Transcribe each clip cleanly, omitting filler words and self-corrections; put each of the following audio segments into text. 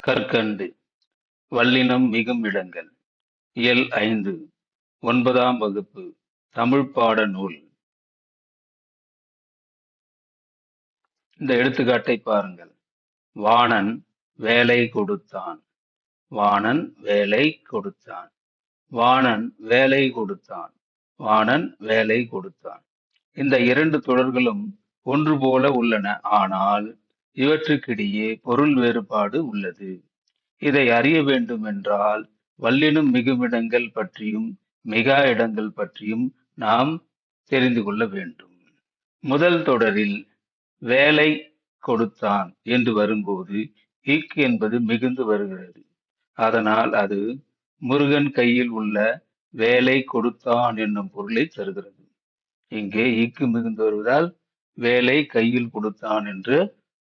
கற்கண்டு வல்லினம் மிகும் இடங்கள். இயல் 5 9ஆம் வகுப்பு தமிழ் பாட நூல். இந்த எடுத்துக்காட்டை பாருங்கள். வாணன் வேலை கொடுத்தான். வாணன் வேலை கொடுத்தான். வாணன் வேலை கொடுத்தான். வாணன் வேலை கொடுத்தான். இந்த இரண்டு தொடர்களும் ஒன்று போல உள்ளன. ஆனால் இவற்றுக்கிடையே பொருள் வேறுபாடு உள்ளது. இதை அறிய வேண்டும் என்றால் வல்லினம் மிகுமிடங்கள் பற்றியும் மிகா இடங்கள் பற்றியும் நாம் தெரிந்து கொள்ள வேண்டும். முதல் தொடரில் வேலை கொடுத்தான் என்று வரும்போது இக் என்பது மிகுந்து வருகிறது. அதனால் அது முருகன் கையில் உள்ள வேலை கொடுத்தான் என்னும் பொருளை தருகிறது. இங்கே இக்கு மிகுந்து வருவதால் வேலை கையில் கொடுத்தான் என்ற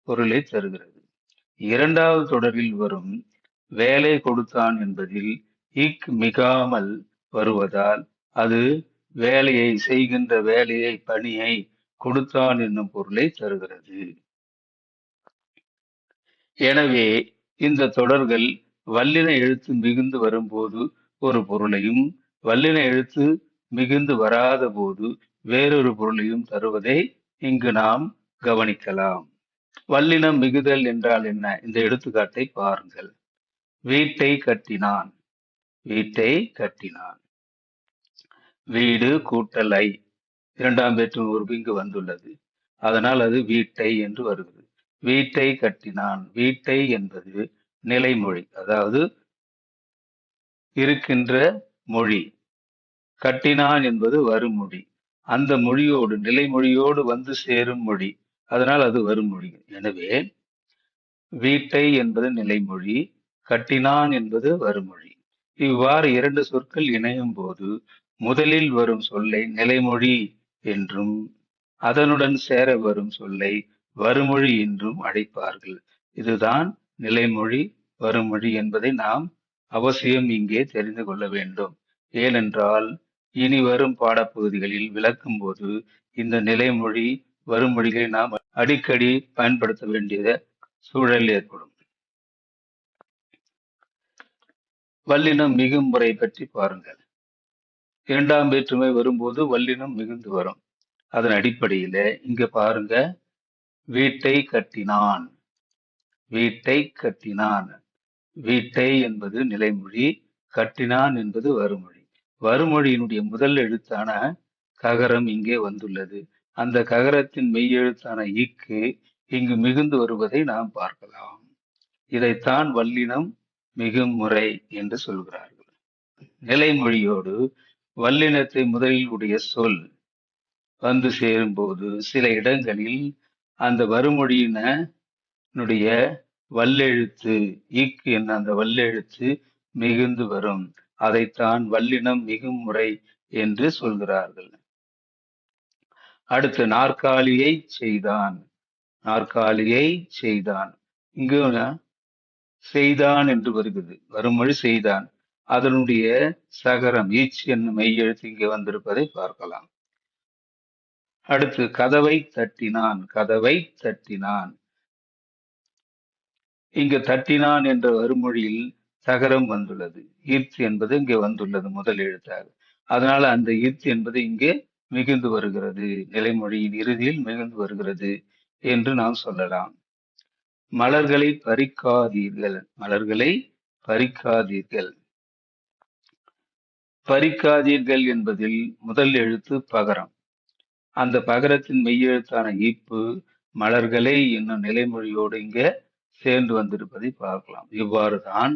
பொருளை தருகிறது. இரண்டாவது தொடரில் வரும் வேலை கொடுத்தான் என்பதில் இக் மிகாமல் வருவதால் அது வேலையை செய்கின்ற வேலையை பணியை கொடுத்தான் என்னும் பொருளை தருகிறது. எனவே இந்த தொடர்கள் வல்லின எழுத்து மிகுந்து வரும்போது ஒரு பொருளையும் வல்லின எழுத்து மிகுந்து வராத போது வேறொரு பொருளையும் தருவதை இங்கு நாம் கவனிக்கலாம். வல்லினம் மிகுதல் என்றால் என்ன? இந்த எடுத்துக்காட்டை பாருங்கள். வீட்டை கட்டினான். வீட்டை கட்டினான். வீடு கூட்டல் ஐ இரண்டாம் வேற்றுமை உறுப்பு இங்கு வந்துள்ளது. அதனால் அது வீட்டை என்று வருகிறது. வீட்டை கட்டினான். வீட்டை என்பது நிலைமொழி, அதாவது இருக்கின்ற மொழி. கட்டினான் என்பது வருமொழி. அந்த மொழியோடு நிலைமொழியோடு வந்து சேரும் மொழி. அதனால் அது வருமொழி. எனவே வீட்டை என்பது நிலைமொழி, கட்டினான் என்பது வருமொழி. இவ்வாறு இரண்டு சொற்கள் இணையும் போது முதலில் வரும் சொல்லை நிலைமொழி என்றும் அதனுடன் சேர வரும் சொல்லை வருமொழி என்றும் அழைப்பார்கள். இதுதான் நிலைமொழி வருமொழி என்பதை நாம் அவசியம் இங்கே தெரிந்து கொள்ள வேண்டும். ஏனென்றால் இனி வரும் பாடப்பகுதிகளில் விளக்கும் போது இந்த நிலைமொழி வருமொழிகளை நாம் அடிக்கடி பயன்படுத்த வேண்டிய சூழல் ஏற்படும். வல்லினம் மிகும் முறை பற்றி பாருங்கள். இரண்டாம் வேற்றுமை வரும்போது வல்லினம் மிகுந்து வரும். அதன் அடிப்படையில இங்க பாருங்க, வீட்டை கட்டினான். வீட்டை கட்டினான். வீட்டை என்பது நிலைமொழி, கட்டினான் என்பது வருமொழி. வருமொழியினுடைய முதல் எழுத்தான ககரம் இங்கே வந்துள்ளது. அந்த ககரத்தின் மெய் எழுத்தான இக்கு இங்கு மிகுந்து வருவதை நாம் பார்க்கலாம். இதைத்தான் வல்லினம் மிகும் முறை என்று சொல்கிறார்கள். நிலைமொழியோடு வல்லினத்தை முதலில் உடைய சொல் வந்து சேரும்போது சில இடங்களில் அந்த வருமொழியினுடைய வல்லெழுத்து இக் என்ற அந்த வல்லெழுத்து மிகுந்து வரும். அதைத்தான் வல்லினம் மிகும் முறை என்று சொல்கிறார்கள். அடுத்து நாற்காலியை செய்தான். நாற்காலியை செய்தான். இங்கு செய்தான் என்று வருகிறது. வருமொழி செய்தான். அதனுடைய சகரம் ஈச் என்னும் மெய் எழுத்து இங்கே வந்திருப்பதை பார்க்கலாம். அடுத்து கதவை தட்டினான். கதவை தட்டினான். இங்கு தட்டினான் என்ற வருமொழியில் சகரம் வந்துள்ளது. ஈர்த் என்பது இங்கே வந்துள்ளது முதல் எழுத்தாக. அதனால அந்த ஈர்த் என்பது இங்கே மிகுந்து வருகிறது. நிலைமொழியின் இறுதியில் மிகுந்து வருகிறது என்று நாம் சொல்லலாம். மலர்களை பறிக்காதீர்கள். மலர்களை பறிக்காதீர்கள். பறிக்காதீர்கள் என்பதில் முதல் எழுத்து பகரம். அந்த பகரத்தின் மெய்யெழுத்தான ஈப்பு மலர்களை என்னும் நிலைமொழியோடு இங்கே சேர்ந்து வந்திருப்பதை பார்க்கலாம். இவ்வாறுதான்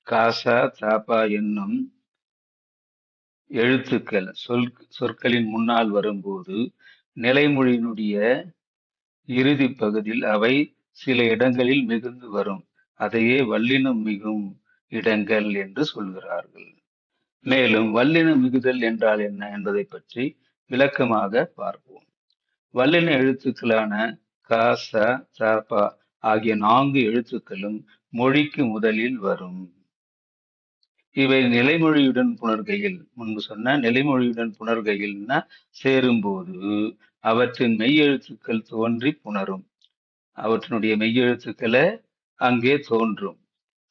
காசா தாப்பா என்னும் எழுத்துக்கள் சொற்களின் முன்னால் வரும்போது நிலைமொழியினுடைய இறுதி பகுதியில் அவை சில இடங்களில் மிகுந்து வரும். அதையே வல்லினம் மிகும் இடங்கள் என்று சொல்கிறார்கள். மேலும் வல்லினம் மிகுதல் என்றால் என்ன என்பதை பற்றி விளக்கமாக பார்ப்போம். வல்லின எழுத்துக்களான க, ச, த, ப ஆகிய 4 எழுத்துக்களும் மொழிக்கு முதலில் வரும். இவை நிலைமொழியுடன் புணர்கையில், முன்பு சொன்ன நிலைமொழியுடன் புணர்கையில்னா சேரும்போது அவற்றின் மெய்யெழுத்துக்கள் தோன்றி புணரும். அவற்றினுடைய மெய்யெழுத்துக்களை அங்கே தோன்றும்.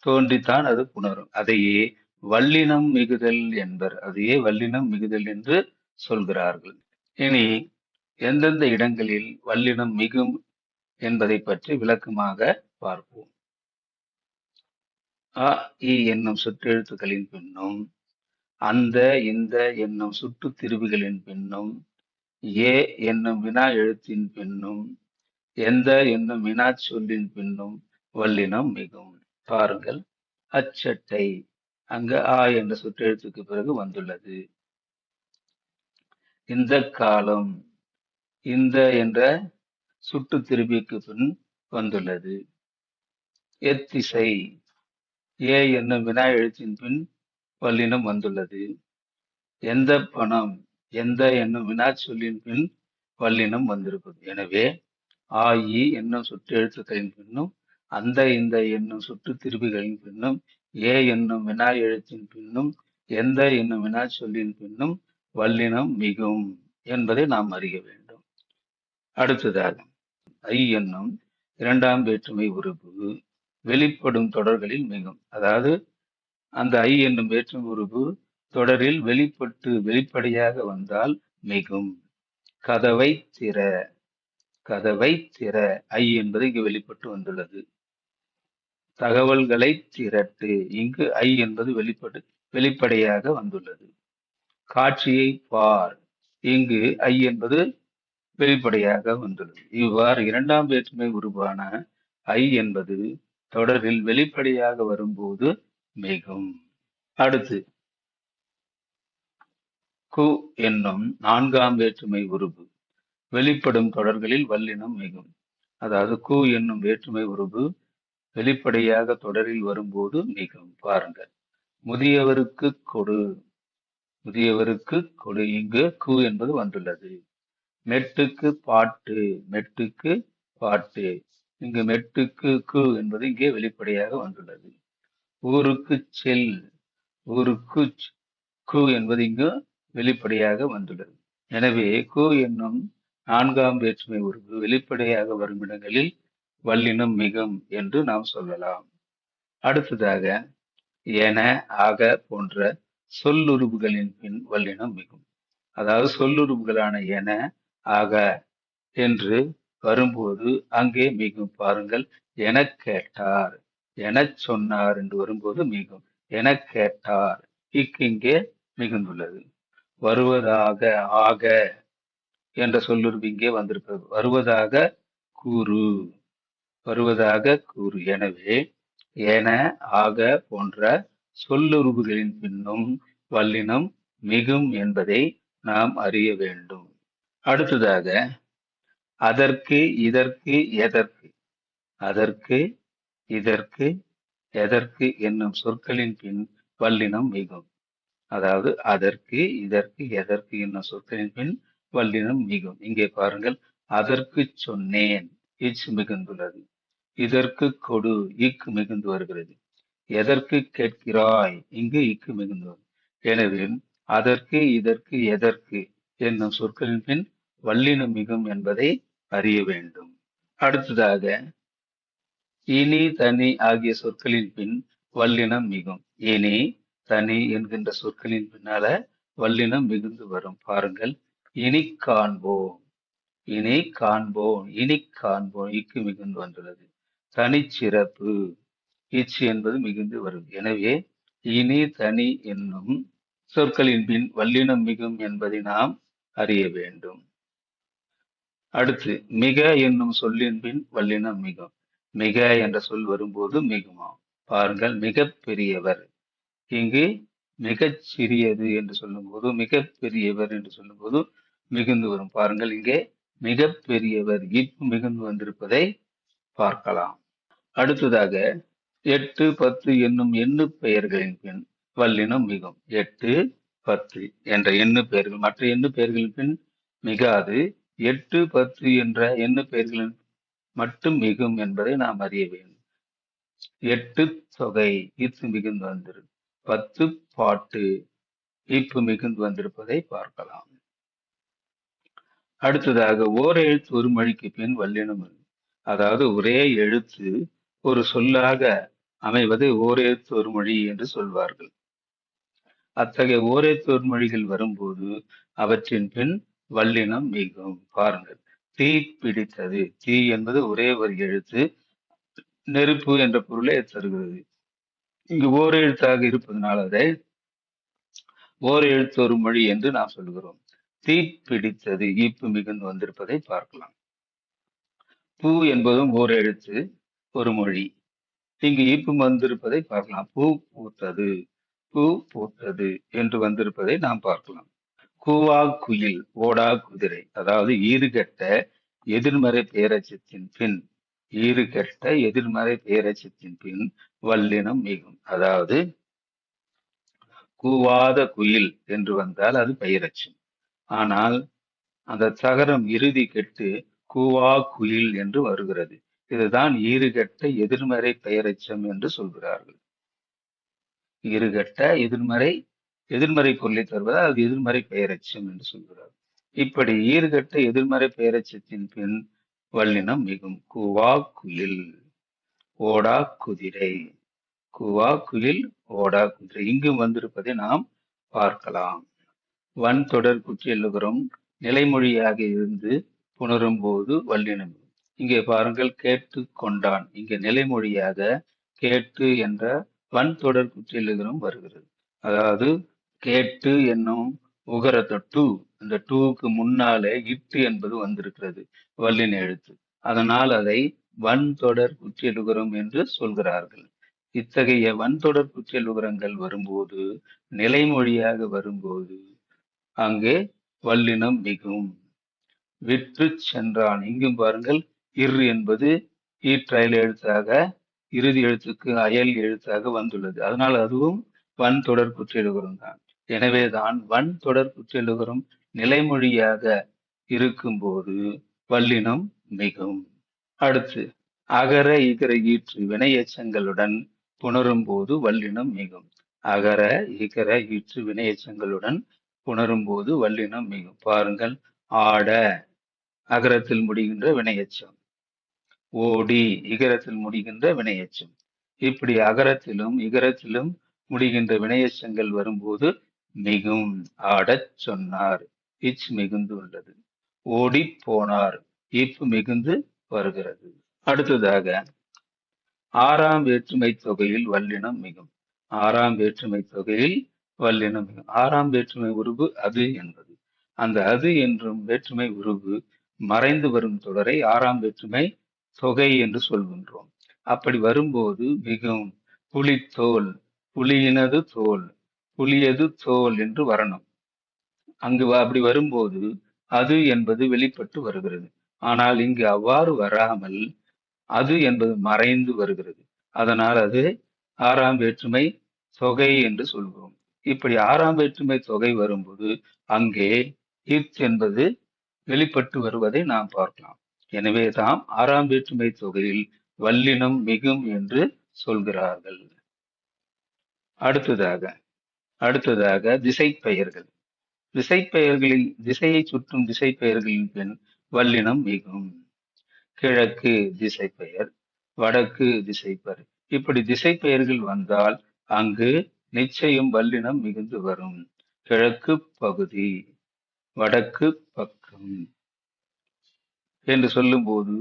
தோன்றித்தான் அது புணரும். அதையே வல்லினம் மிகுதல் என்பர். அதையே வல்லினம் மிகுதல் என்று சொல்கிறார்கள். இனி எந்தெந்த இடங்களில் வல்லினம் மிகும் என்பதை பற்றி விளக்கமாக பார்ப்போம். அ, இ என்னும் சுற்றெழுத்துக்களின் பின்னும், அந்த, இந்த என்னும் சுட்டுத் திரிபுகளின் பின்னும், ஏ என்னும் வினா எழுத்தின் பின்னும், எந்த என்னும் வினாச் சொல்லின் பின்னும் வல்லினம் மிகும். பாருங்கள், அச்சட்டை அங்கு ஆ என்ற சுற்றெழுத்துக்கு பிறகு வந்துள்ளது. இந்த காலம் இந்த என்ற சுட்டு திருப்பிக்கு பின் வந்துள்ளது. எத்திசை ஏ என்னும் வினா எழுத்தின் பின் வல்லினம் வந்துள்ளது. எந்த பணம் எந்த என்னும் வினாச் சொல்லின் பின் வல்லினம் வந்திருப்பது. எனவே ஆ, இ என்னும் சுற்றெழுத்துக்களின் பின்னும், அந்த, இந்த என்னும் சுட்டு திருப்பிகளின் பின்னும், ஏ என்னும் வினா எழுத்தின் பின்னும், எந்த என்னும் வினாச் சொல்லின் பின்னும் வல்லினம் மிகும் என்பதை நாம் அறிய வேண்டும். அடுத்ததாக ஐ என்னும் இரண்டாம் வேற்றுமை உருபு வெளிப்படும் தொடர்களில் மிகும். அதாவது அந்த ஐ என்னும் வேற்றுமை உருபு தொடரில் வெளிப்படையாக வந்தால் மிகும். கதவை திற கதவை திற ஐ என்பது இங்கு வெளிப்பட்டு வந்துள்ளது. தகவல்களை திரட்டு இங்கு ஐ என்பது வெளிப்படையாக வந்துள்ளது. காட்சியை பார் இங்கு ஐ என்பது வெளிப்படையாக வந்துள்ளது. இவ்வாறு இரண்டாம் வேற்றுமை உருவான ஐ என்பது தொடரில் வெளிப்படையாக வரும்போது மிகும். அடுத்து கு என்னும் நான்காம் வேற்றுமை உருபு வெளிப்படும் தொடர்களில் வல்லினம் மிகும். அதாவது கு என்னும் வேற்றுமை உருபு வெளிப்படையாக தொடரில் வரும்போது மிகும். பாருங்கள், முதியவருக்கு கொடு முதியவருக்கு கொடு இங்கு கு என்பது வந்துள்ளது. மெட்டுக்கு பாட்டு இங்கு மெட்டுக்கு கு என்பது இங்கே வெளிப்படையாக வந்துள்ளது. ஊருக்கு செல் ஊருக்கு கு என்பது இங்கு வெளிப்படையாக வந்துள்ளது. எனவே கு என்னும் நான்காம் வேற்றுமை உருபு வெளிப்படையாக வரும் இடங்களில் வல்லினம் மிகும் என்று நாம் சொல்லலாம். அடுத்ததாக என, ஆக போன்ற சொல்லுருபுகளின் பின் வல்லினம் மிகும். அதாவது சொல்லுருபுகளான என, ஆக என்று வரும்போது அங்கே மிகும். பாருங்கள், எனக் கேட்டார் எனச் சொன்னார் என்று வரும்போது மிகும். எனக் கேட்டார் இங்கே மிகுந்துள்ளது. வருவதாக ஆக என்ற சொல்லுருபு இங்கே வந்திருப்பது. வருவதாக கூறு. எனவே என, ஆக போன்ற சொல்லுருபுகளின் பின்னும் வல்லினம் மிகும் என்பதை நாம் அறிய வேண்டும். அடுத்ததாக அதற்கு, இதற்கு, எதற்கு என்னும் சொற்களின் பின் வல்லினம் மிகும். அதாவது அதற்கு, இதற்கு, எதற்கு என்னும் சொற்களின் பின் வல்லினம் மிகும். இங்கே பாருங்கள், அதற்கு சொன்னேன் இச் மிகுந்துள்ளது. இதற்கு கொடு இக்கு மிகுந்து வருகிறது. எதற்கு கேட்கிறாய் இங்கு இக்கு மிகுந்து வருகிறது. எனவே அதற்கு, இதற்கு, எதற்கு என்னும் சொற்களின் பின் வல்லினம் மிகும் என்பதை அறிய வேண்டும். அடுத்ததாக இனி, தனி ஆகிய சொற்களின் பின் வல்லினம் மிகும். இனி, தனி என்கின்ற சொற்களின் பின்னால வல்லினம் மிகுந்து வரும். பாருங்கள், இனி காண்போம் இக்கு மிகுந்து வந்துள்ளது. தனிச்சிறப்பு இச்சு என்பது மிகுந்து வரும். எனவே இனி, தனி என்னும் சொற்களின் பின் வல்லினம் மிகும் என்பதை நாம் அறிய வேண்டும். அடுத்து மிக என்னும் சொல்லின் பின் வல்லினம் மிகும். மிக என்ற சொல் வரும்போது மிகுமா. பாருங்கள், மிகப் பெரியவர் இங்கு மிகச் சிறியது என்று சொல்லும்போது மிகப் பெரியவர் என்று சொல்லும்போது மிகுந்து வரும். பாருங்கள், இங்கே மிகப் பெரியவர் இப்பு மிகுந்து வந்திருப்பதை பார்க்கலாம். அடுத்ததாக 8, 10 என்னும் எண்ணு பெயர்களின் பின் வல்லினம் மிகும். 8, 10 என்ற எண்ணு பெயர்கள் மற்ற எண்ணு பெயர்களின் பின் மிகாது. 8, 10 என்ற எண்ணு பெயர்களின் மட்டும் மிகும் என்பதை நாம் அறிய வேண்டும். 8 தொகை இத்து மிகுந்து வந்திருக்கு. 10 பாட்டு இப்பு மிகுந்து வந்திருப்பதை பார்க்கலாம். அடுத்ததாக ஓர் எழுத்து ஒரு மொழிக்கு பின் வல்லினம். அதாவது ஒரே எழுத்து ஒரு சொல்லாக அமைவது ஓரெழுத்தொரு மொழி என்று சொல்வார்கள். அத்தகைய ஓரெழுத்தொரு மொழிகள் வரும்போது அவற்றின் பின் வல்லினம் மிகும். பாருங்கள், தீ பிடித்தது. தீ என்பது ஒரே ஒரு எழுத்து, நெருப்பு என்ற பொருளை தருகிறது. இங்கு ஓரெழுத்தாக இருப்பதனால் அதை ஓர் எழுத்தொரு மொழி என்று நாம் சொல்கிறோம். தீ பிடித்தது, ஈப்பு மிகுந்து வந்திருப்பதை பார்க்கலாம். பூ என்பதும் ஓர் எழுத்து, ஒரு மொழி. இங்கு ஈப்பு வந்திருப்பதை பார்க்கலாம். பூ பூத்தது, பூ பூத்தது என்று வந்திருப்பதை நாம் பார்க்கலாம். கூவா குயில், ஓடா குதிரை. அதாவது ஈறுகெட்ட எதிர்மறை பெயரெச்சத்தின் பின் எதிர்மறை பெயரெச்சத்தின் பின் வல்லினம் மிகும். அதாவது கூவாத குயில் என்று வந்தால் அது பெயரெச்சம். ஆனால் அந்த தகரம் இறுதி கெட்டு கூவா குயில் என்று வருகிறது. இதுதான் ஈறுகெட்ட எதிர்மறை பெயரெச்சம் என்று சொல்கிறார்கள். ஈறுகெட்ட எதிர்மறை பொருளை தருவதால் அது எதிர்மறை பெயரெச்சம் என்று சொல்கிறார். இப்படி ஈறுகெட்ட எதிர்மறை பெயரெச்சத்தின் பின் வல்லினம் மிகும். கூவா குயில், ஓடா குதிரை. கூவா குயில், ஓடா குதிரை இங்கும் வந்திருப்பதை நாம் பார்க்கலாம். வன் தொடர் குற்றியலுகரம் நிலைமொழியாக இருந்து புணரும் போது வல்லினம். இங்கே பாருங்கள், கேட்டு கொண்டான். இங்கே நிலைமொழியாக கேட்டு என்ற வன் தொடர் குற்றியலுகரம் வருகிறது. அதாவது கேட்டு என்னும் உகரத்தை டூ, இந்த டூவுக்கு முன்னாலே இட்டு என்பது வந்திருக்கிறது, வல்லின எழுத்து. அதனால் அதை வன் தொடர் குற்றியலுகரம் என்று சொல்கிறார்கள். இத்தகைய வன்தொடர் குற்றியலுகரங்கள் வரும்போது, நிலைமொழியாக வரும்போது அங்கே வல்லினம் மிகும். விற்று சென்றான். இங்கும் பாருங்கள், இர் என்பது ஈற்றயல் எழுத்தாக இறுதி எழுத்துக்கு அயல் எழுத்தாக வந்துள்ளது. அதனால் அதுவும் வன் தொடர் குற்றியலுகரம் தான். எனவேதான் வன் தொடர் குற்றியலுகரம் நிலைமொழியாக இருக்கும்போது வல்லினம் மிகும். அடுத்து அகர இகர ஈற்று வினை எச்சங்களுடன் புணரும் போது வல்லினம் மிகும். அகர இகர ஈற்று வினை எச்சங்களுடன் புணரும் போது வல்லினம் மிகும். பாருங்கள், ஆட அகரத்தில் முடிகின்ற வினையெச்சம், ஓடி இகரத்தில் முடிகின்ற வினையெச்சம். இப்படி அகரத்திலும் இகரத்திலும் முடிகின்ற வினையெச்சங்கள் வரும்போது மிகும். ஆடச் சொன்னார், இச் மிகுந்து உள்ளது. ஓடி போனார், இப்பு மிகுந்து வருகிறது. அடுத்ததாக ஆறாம் வேற்றுமை தொகையில் வல்லினம் மிகும். ஆறாம் வேற்றுமை தொகையில் வல்லினம் மிகும். ஆறாம் வேற்றுமை உருவு அது என்பது. அந்த அது என்றும் வேற்றுமை உருவு மறைந்து வரும் தொடரை ஆறாம் வேற்றுமை தொகை என்று சொல்கின்றோம். அப்படி வரும்போது மிகும். புலித்தோல், புலியினது தோல், புலியது தோல் என்று வரணும். அங்கு அப்படி வரும்போது அது என்பது வெளிப்பட்டு வருகிறது. ஆனால் இங்கு அவ்வாறு வராமல் அது என்பது மறைந்து வருகிறது. அதனால் அது ஆறாம் வேற்றுமை தொகை என்று சொல்கிறோம். இப்படி ஆறாம் வேற்றுமை தொகை வரும்போது அங்கே இத் என்பது வெளிப்பட்டு வருவதை நாம் பார்க்கலாம். எனவே தாம் ஆறாம் வேற்றுமை தொகையில் வல்லினம் மிகும் என்று சொல்கிறார்கள். அடுத்ததாக திசைப்பெயர்கள். திசைப்பெயர்களில் திசையை சுற்றும் திசைப்பெயர்களின் பின் வல்லினம் மிகும். கிழக்கு திசைப்பெயர், வடக்கு திசைப்பெயர். இப்படி திசைப்பெயர்கள் வந்தால் அங்கு நிச்சயம் வல்லினம் மிகுந்து வரும். கிழக்கு பகுதி, வடக்கு பக்கம் என்று சொல்லும் போது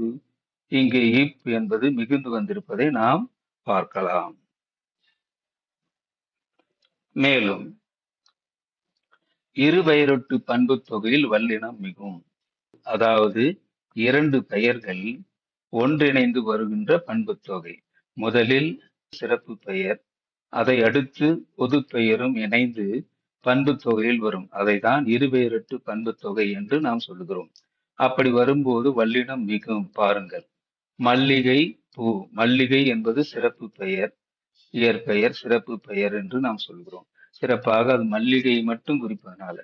இங்கே இப் என்பது மிகுந்து வந்திருப்பதை நாம் பார்க்கலாம். மேலும் இருபெயரொட்டு பண்பு தொகையில் வல்லினம் மிகும். அதாவது இரண்டு பெயர்கள் ஒன்றிணைந்து வருகின்ற பண்பு தொகை. முதலில் சிறப்பு பெயர், அதை அடுத்து பொது பெயரும் இணைந்து பண்பு தொகையில் வரும். அதைதான் இருபெயரொட்டு பண்பு தொகை என்று நாம் சொல்லுகிறோம். அப்படி வரும்போது வல்லினம் மிகும். பாருங்கள், மல்லிகை பூ. மல்லிகை என்பது சிறப்பு பெயர், இயற்பெயர், சிறப்பு பெயர் என்று நாம் சொல்கிறோம். சிறப்பாக அது மல்லிகை மட்டும் குறிப்பதனால.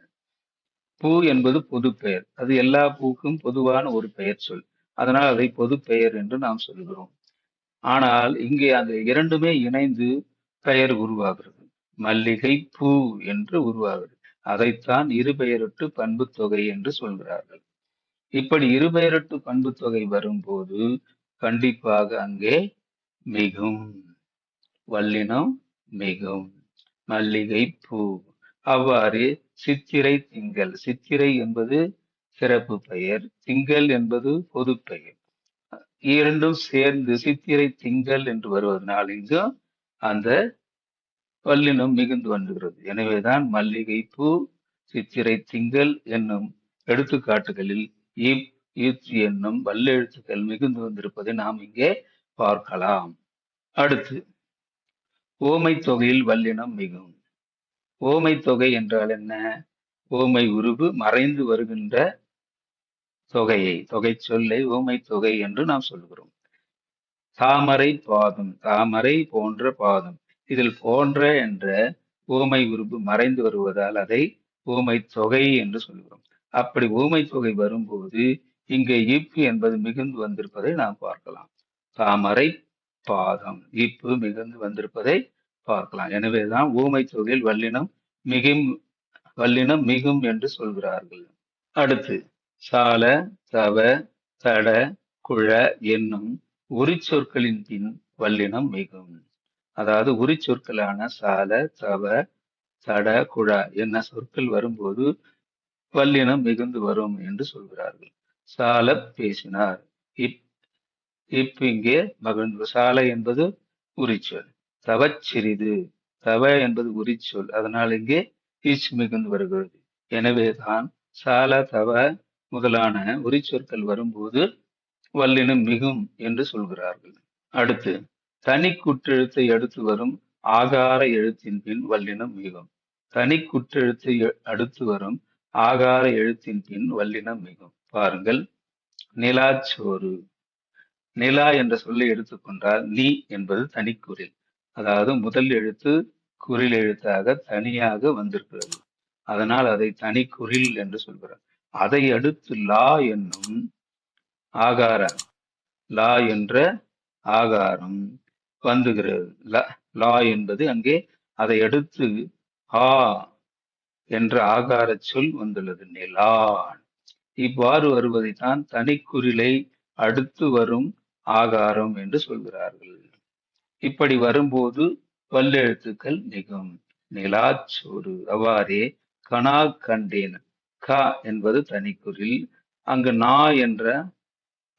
பூ என்பது பொது பெயர், அது எல்லா பூக்கும் பொதுவான ஒரு பெயர் சொல். அதனால் அதை பொது பெயர் என்று நாம் சொல்கிறோம். ஆனால் இங்கே அந்த இரண்டுமே இணைந்து பெயர் உருவாகிறது, மல்லிகை பூ என்று உருவாகிறது. அதைத்தான் இருபெயரொட்டு பண்பு தொகை என்று சொல்கிறார்கள். இப்படி இருபெயரொட்டு பண்பு தொகை வரும்போது கண்டிப்பாக அங்கே மிகும். வல்லினம் மிகும். மல்லிகை பூ. அவ்வாறு சித்திரை திங்கள். சித்திரை என்பது சிறப்பு பெயர், திங்கள் என்பது பொது பெயர். இரண்டும் சேர்ந்து சித்திரை திங்கள் என்று வருவதனால் இங்கு அந்த வல்லினம் மிகுந்து வந்துகிறது. எனவேதான் மல்லிகை பூ, சித்திரை திங்கள் என்னும் எடுத்துக்காட்டுகளில் இப், இத் என்னும் வல்லெழுத்துக்கள் மிகுந்து வந்திருப்பதை நாம் இங்கே பார்க்கலாம். அடுத்து ஓமை தொகையில் வல்லினம் மிகும். ஓமை தொகை என்றால் என்ன? ஓமை உருவு மறைந்து வருகின்ற தொகையை, தொகை சொல்லை ஓமை தொகை என்று நாம் சொல்கிறோம். தாமரை பாதம், தாமரை போன்ற பாதம். இதில் போன்ற என்ற ஓமை உருவு மறைந்து வருவதால் அதை ஓமை தொகை என்று சொல்கிறோம். அப்படி ஓமை தொகை வரும்போது இங்கே இப்பு என்பது மிகுந்து வந்திருப்பதை நாம் பார்க்கலாம். தாமரை பாதம், இப்பு மிகுந்து வந்திருப்பதை பார்க்கலாம். எனவேதான் ஓமை தொகையில் வல்லினம் மிகும் என்று சொல்கிறார்கள். அடுத்து சால, தவ, தட, குழ என்னும் உரிச்சொற்களின் பின் வல்லினம் மிகும். அதாவது உரிச்சொற்களான சால, தவ, தட, குழ என்ன சொற்கள் வரும்போது வல்லினம் மிகுந்து வரும் என்று சொல்கிறார்கள். சால பேசினார், இப் இங்கே மகிழ்ந்து. சால என்பது உரிச்சொல். தவச் சிறிது, தவ என்பது உரிச்சொல், அதனால் இங்கே இச் மிகுந்து வருகிறது. எனவேதான் சால, தவ முதலான உரிச்சொற்கள் வரும்போது வல்லினம் மிகும் என்று சொல்கிறார்கள். அடுத்து தனி குற்றெழுத்தை அடுத்து வரும் ஆகார எழுத்தின் பின் வல்லினம் மிகும். தனி குற்றெழுத்தை அடுத்து வரும் ஆகார எழுத்தின் பின் வல்லினம் மிகும். பாருங்கள், நிலாச்சோறு. நிலா என்ற சொல்லை எடுத்துக்கொண்டால் நீ என்பது தனிக்குறில், அதாவது முதல் எழுத்து குறில் எழுத்தாக தனியாக வந்திருக்கிறது. அதனால் அதை தனிக்குறில் என்று சொல்கிறார். அதை அடுத்து லா என்னும் ஆகாரம், லா என்ற ஆகாரம் வந்துகிறது. லா என்பது அங்கே அதை அடுத்து ஆ என்ற ஆகார சொல் வந்துள்ளது, நிலா. இவ்வாறு வருவதைத்தான் தனிக்குறிலை அடுத்து வரும் ஆகாரம் என்று சொல்கிறார்கள். இப்படி வரும்போது வல்லெழுத்துக்கள் மிகும். நிலாச்சோறு. அவ்வாறே கனா கண்டேன். க என்பது தனிக்குறில், அங்கு நா என்ற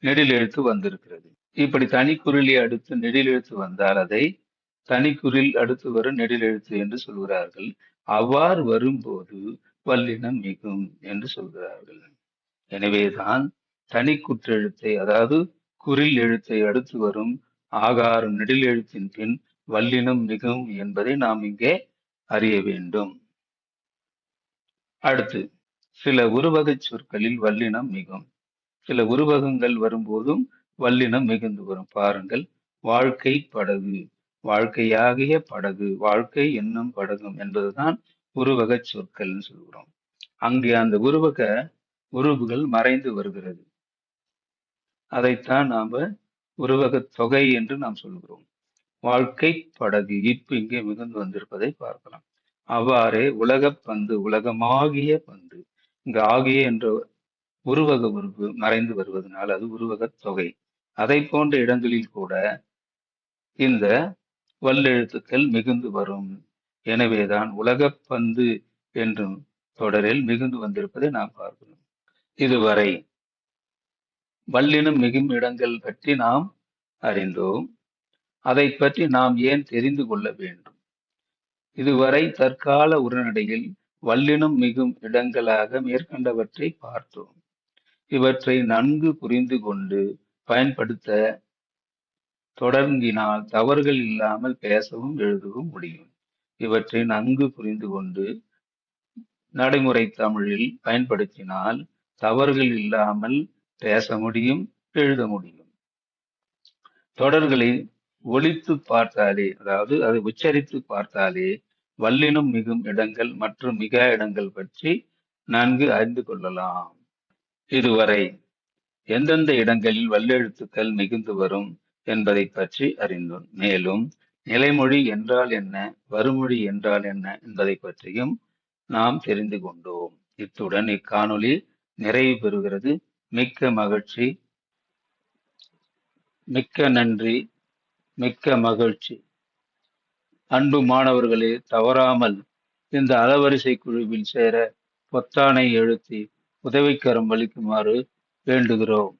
நெடில் எழுத்து வந்திருக்கிறது. இப்படி தனிக்குறிலை அடுத்து நெடில் எழுத்து வந்தால் அதை தனிக்குறில் அடுத்து வரும் நெடில் எழுத்து என்று சொல்கிறார்கள். அவ்வாறு வரும்போது வல்லினம் மிகும் என்று சொல்கிறார்கள். எனவேதான் தனி குற்றெழுத்தை, அதாவது குறில் எழுத்தை அடுத்து வரும் ஆகாரம் நெடில் எழுத்தின் பின் வல்லினம் மிகும் என்பதை நாம் இங்கே அறிய வேண்டும். அடுத்து சில உருவகை சொற்களில் வல்லினம் மிகும். சில உருவகங்கள் வரும்போதும் வல்லினம் மிகுந்து வரும். பாருங்கள், வாழ்க்கை படகு, வாழ்க்கையாகிய படகு, வாழ்க்கை என்னும் படகும் என்பதுதான் உருவக சொற்கள் சொல்கிறோம். அங்கே அந்த உருவுகள் மறைந்து வருகிறது. அதைத்தான் நாம உருவக தொகை என்று நாம் சொல்கிறோம். வாழ்க்கை படகு, இப்பு இங்கே மிகுந்து வந்திருப்பதை பார்க்கலாம். அவ்வாறே உலகப் பந்து, உலகமாகிய பந்து, இங்கு ஆகிய என்ற உருவக உருவு மறைந்து வருவதனால் அது உருவக தொகை. அதை போன்ற இடங்களில் கூட இந்த வல்லெழுத்துக்கள் மிகுந்து வரும். எனவேதான் உலகப்பந்து என்றும் தொடரில் மிகுந்து வந்திருப்பதை நாம் பார்க்கிறோம். இதுவரை வல்லினம் மிகும் இடங்கள் பற்றி நாம் அறிந்தோம். அதை பற்றி நாம் ஏன் தெரிந்து கொள்ள வேண்டும்? இதுவரை தற்கால உரைநடையில் வல்லினம் மிகும் இடங்களாக மேற்கண்டவற்றை பார்த்தோம். இவற்றை நன்கு புரிந்து கொண்டு பயன்படுத்த தொடங்கினால் தவறுகள் இல்லாமல் பேசவும் எழுதவும் முடியும். இவற்றை நன்கு புரிந்து கொண்டு நடைமுறை தமிழில் பயன்படுத்தினால் தவறுகள் இல்லாமல் பேச முடியும், எழுத முடியும். தொடர்களை ஒலித்து பார்த்தாலே, அதாவது அதை உச்சரித்து பார்த்தாலே வல்லினம் மிகும் இடங்கள் மற்றும் மிக இடங்கள் பற்றி நன்கு அறிந்து கொள்ளலாம். இதுவரை எந்தெந்த இடங்களில் வல்லெழுத்துக்கள் மிகுந்து வரும் என்பதை பற்றி அறிந்தோம். மேலும் நிலைமொழி என்றால் என்ன, வருமொழி என்றால் என்ன என்பதை பற்றியும் நாம் தெரிந்து கொண்டோம். இத்துடன் இக்காணொளி நிறைவு பெறுகிறது. மிக்க மகிழ்ச்சி, மிக்க நன்றி, மிக்க மகிழ்ச்சி. அன்பு மாணவர்களே, தவறாமல் இந்த அலவரிசை குழுவில் சேர பொத்தானை அழுத்தி உதவிக்கரம் அளிக்குமாறு வேண்டுகிறோம்.